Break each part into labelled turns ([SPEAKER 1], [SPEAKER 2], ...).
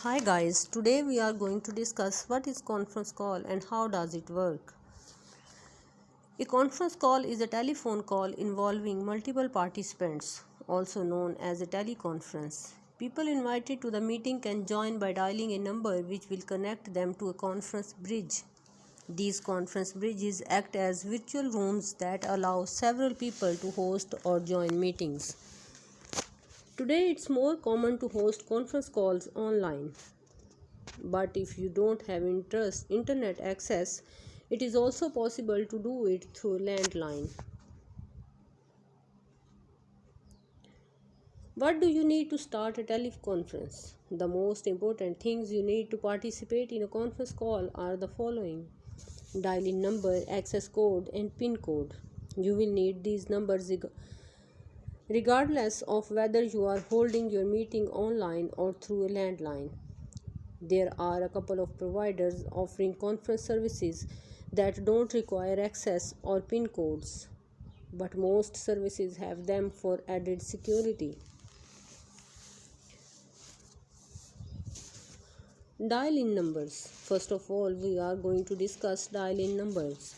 [SPEAKER 1] Hi guys, today we are going to discuss what is conference call and how does it work. A conference call is a telephone call involving multiple participants, also known as a teleconference. People invited to the meeting can join by dialing a number which will connect them to a conference bridge. These conference bridges act as virtual rooms that allow several people to host or join meetings. Today it's more common to host conference calls online. But if you don't have internet access, it is also possible to do it through a landline. What do you need to start a teleconference? The most important things you need to participate in a conference call are the following: dial-in number, access code, and PIN code. You will need these numbers regardless of whether you are holding your meeting online or through a landline. There are a couple of providers offering conference services that don't require access or PIN codes, but most services have them for added security. Dial-in numbers. First of all, we are going to discuss dial-in numbers.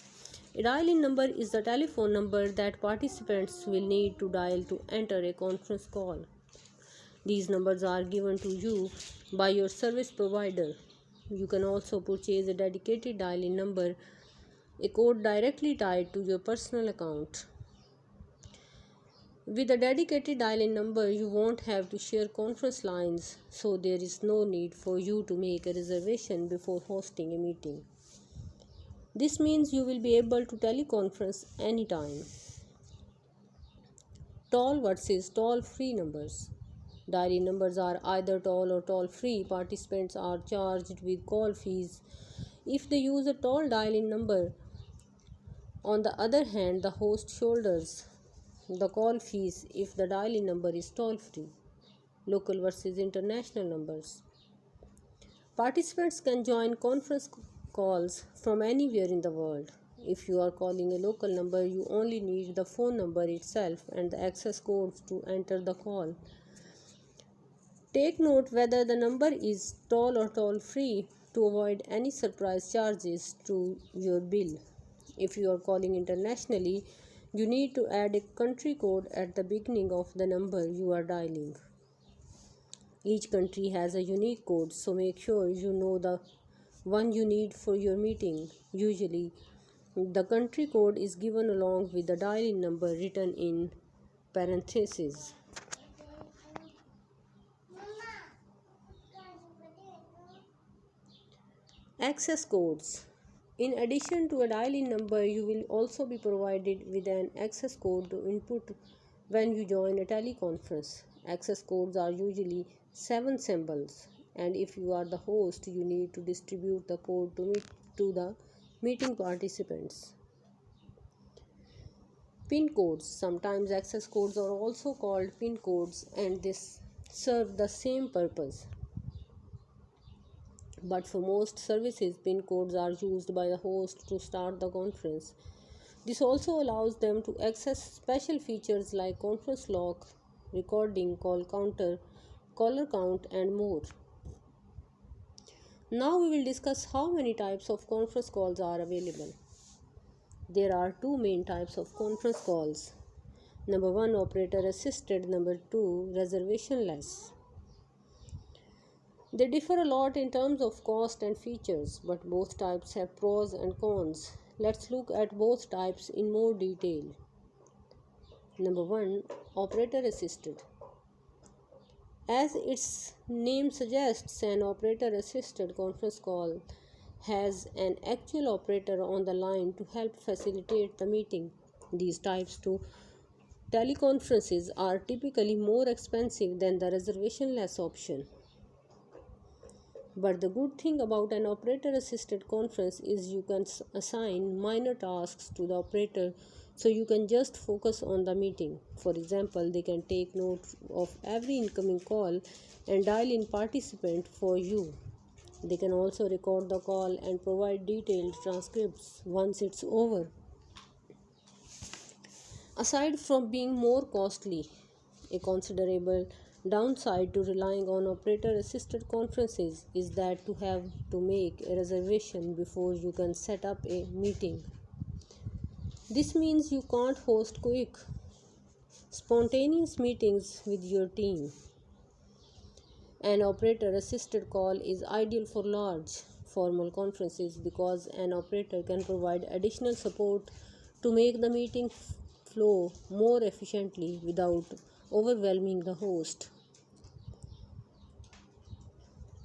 [SPEAKER 1] A dial-in number is the telephone number that participants will need to dial to enter a conference call. These numbers are given to you by your service provider. You can also purchase a dedicated dial-in number, a code directly tied to your personal account. With a dedicated dial-in number, you won't have to share conference lines, so there is no need for you to make a reservation before hosting a meeting. This means you will be able to teleconference anytime. Toll versus toll-free numbers. Dial-in numbers are either toll or toll-free. Participants are charged with call fees if they use a toll dial-in number. On the other hand, the host shoulders the call fees if the dial-in number is toll-free. Local versus international numbers. Participants can join conference calls from anywhere in the world. If you are calling a local number, you only need the phone number itself and the access codes to enter the call. Take note whether the number is toll or toll-free to avoid any surprise charges to your bill. If you are calling internationally, you need to add a country code at the beginning of the number you are dialing. Each country has a unique code, so make sure you know the one you need for your meeting. Usually, the country code is given along with the dial-in number written in parentheses. Access codes. In addition to a dial-in number, you will also be provided with an access code to input when you join a teleconference. Access codes are usually 7 symbols, and if you are the host, you need to distribute the code to the meeting participants. PIN codes. Sometimes access codes are also called PIN codes, and this serve the same purpose. But for most services, PIN codes are used by the host to start the conference. This also allows them to access special features like conference lock, recording, call counter, caller count, and more. Now we will discuss how many types of conference calls are available. There are two main types of conference calls. Number 1, operator assisted. Number 2, reservationless. They differ a lot in terms of cost and features, but both types have pros and cons. Let's look at both types in more detail. Number 1, operator assisted. As its name suggests, an operator assisted conference call has an actual operator on the line to help facilitate the meeting. These types of teleconferences are typically more expensive than the reservationless option. But the good thing about an operator assisted conference is you can assign minor tasks to the operator, so you can just focus on the meeting. For example, they can take note of every incoming call and dial in participant for you. They can also record the call and provide detailed transcripts once it's over. Aside from being more costly, a considerable Downside to relying on operator assisted conferences is that to have to make a reservation before you can set up a meeting. This means you can't host quick, spontaneous meetings with your team. An operator assisted call is ideal for large, formal conferences because an operator can provide additional support to make the meeting flow more efficiently without overwhelming the host.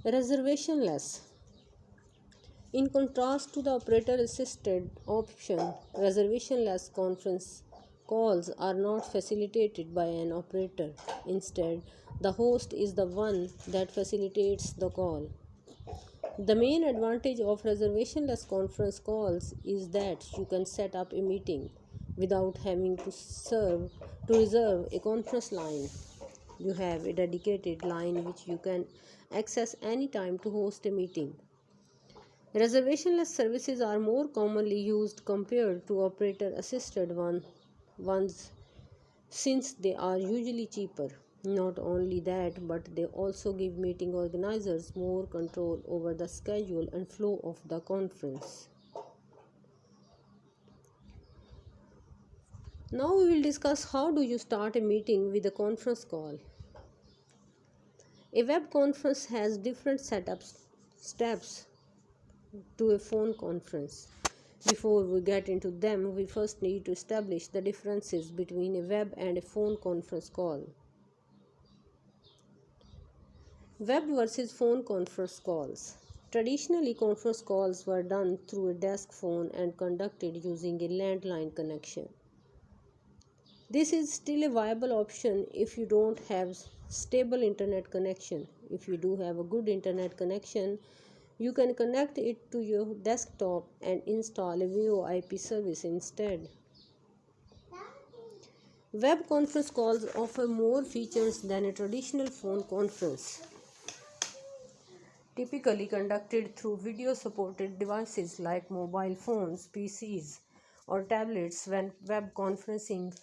[SPEAKER 1] Reservationless. In contrast to the operator assisted option, reservationless conference calls are not facilitated by an operator. Instead, the host is the one that facilitates the call. The main advantage of reservationless conference calls is that you can set up a meeting without having to reserve a conference line. You have a dedicated line which you can access anytime to host a meeting. Reservationless services are more commonly used compared to operator assisted ones since they are usually cheaper. Not only that, but they also give meeting organizers more control over the schedule and flow of the conference. Now we will discuss how do you start a meeting with a conference call. A web conference has different steps to a phone conference. Before we get into them, we first need to establish the differences between a web and a phone conference call. Web versus phone conference calls. Traditionally, conference calls were done through a desk phone and conducted using a landline connection. This is still a viable option if you don't have stable internet connection. If you do have a good internet connection, you can connect it to your desktop and install a VoIP service instead. Web conference calls offer more features than a traditional phone conference, typically conducted through video supported devices like mobile phones, PCs, or tablets. When web conferencing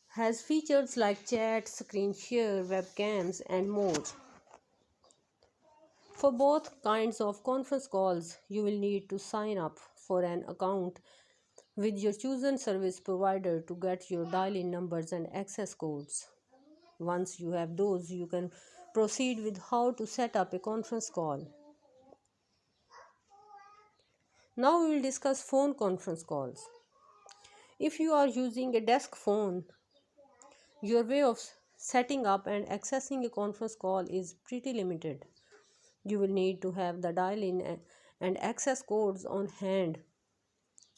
[SPEAKER 1] has features like chat, screen share, webcams, and more. For both kinds of conference calls, you will need to sign up for an account with your chosen service provider to get your dial-in numbers and access codes. Once you have those, you can proceed with how to set up a conference call. Now we will discuss phone conference calls. If you are using a desk phone, your way of setting up and accessing a conference call is pretty limited. You will need to have the dial-in and access codes on hand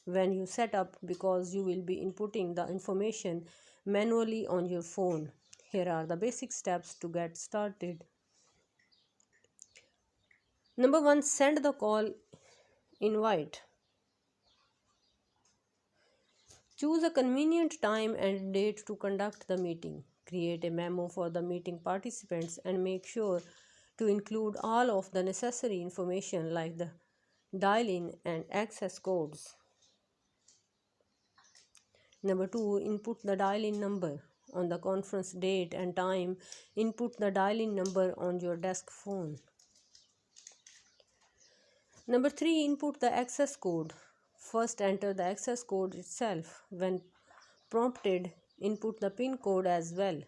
[SPEAKER 1] when you set up because you will be inputting the information manually on your phone. Here are the basic steps to get started. Number 1, send the call invite. Choose a convenient time and date to conduct the meeting. Create a memo for the meeting participants and make sure to include all of the necessary information like the dial-in and access codes. Number 2, input the dial-in number. On the conference date and time, input the dial-in number on your desk phone. Number 3, input the access code. First, enter the access code itself. When prompted, input the PIN code as well.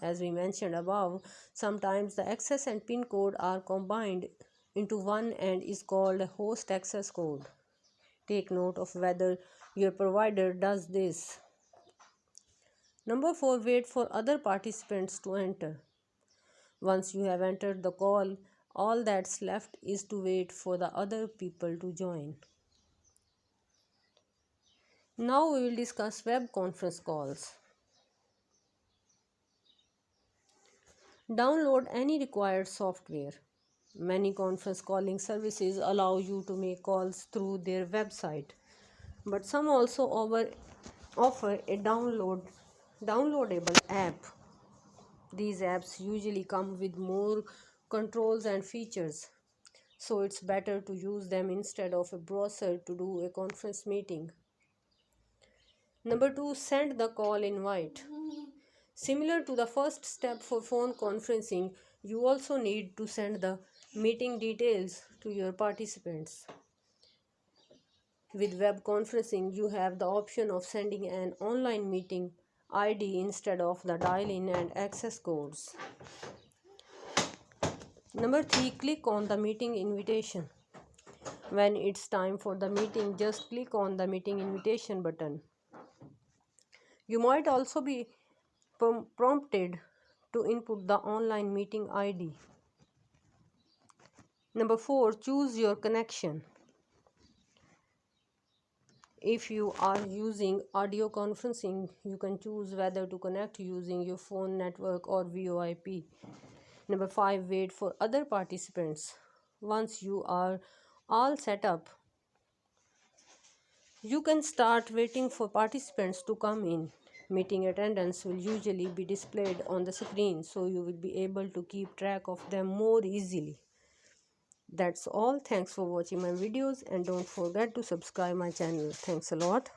[SPEAKER 1] As we mentioned above, sometimes the access and PIN code are combined into one and is called a host access code. Take note of whether your provider does this. Number 4, wait for other participants to enter. Once you have entered the call, all that's left is to wait for the other people to join. Now we will discuss web conference calls. Download any required software. Many conference calling services allow you to make calls through their website, but some also offer a downloadable app. These apps usually come with more controls and features, so it's better to use them instead of a browser to do a conference meeting. Number 2, send the call invite. Similar to the first step for phone conferencing, you also need to send the meeting details to your participants. With web conferencing, you have the option of sending an online meeting ID instead of the dial-in and access codes. Number 3, click on the meeting invitation. When it's time for the meeting, just click on the meeting invitation button. You might also be prompted to input the online meeting ID. Number 4, choose your connection. If you are using audio conferencing, you can choose whether to connect using your phone network or VoIP. Number 5, wait for other participants. Once you are all set up, you can start waiting for participants to come in. Meeting attendance will usually be displayed on the screen, so you will be able to keep track of them more easily. That's all. Thanks for watching my videos and don't forget to subscribe my channel. Thanks a lot.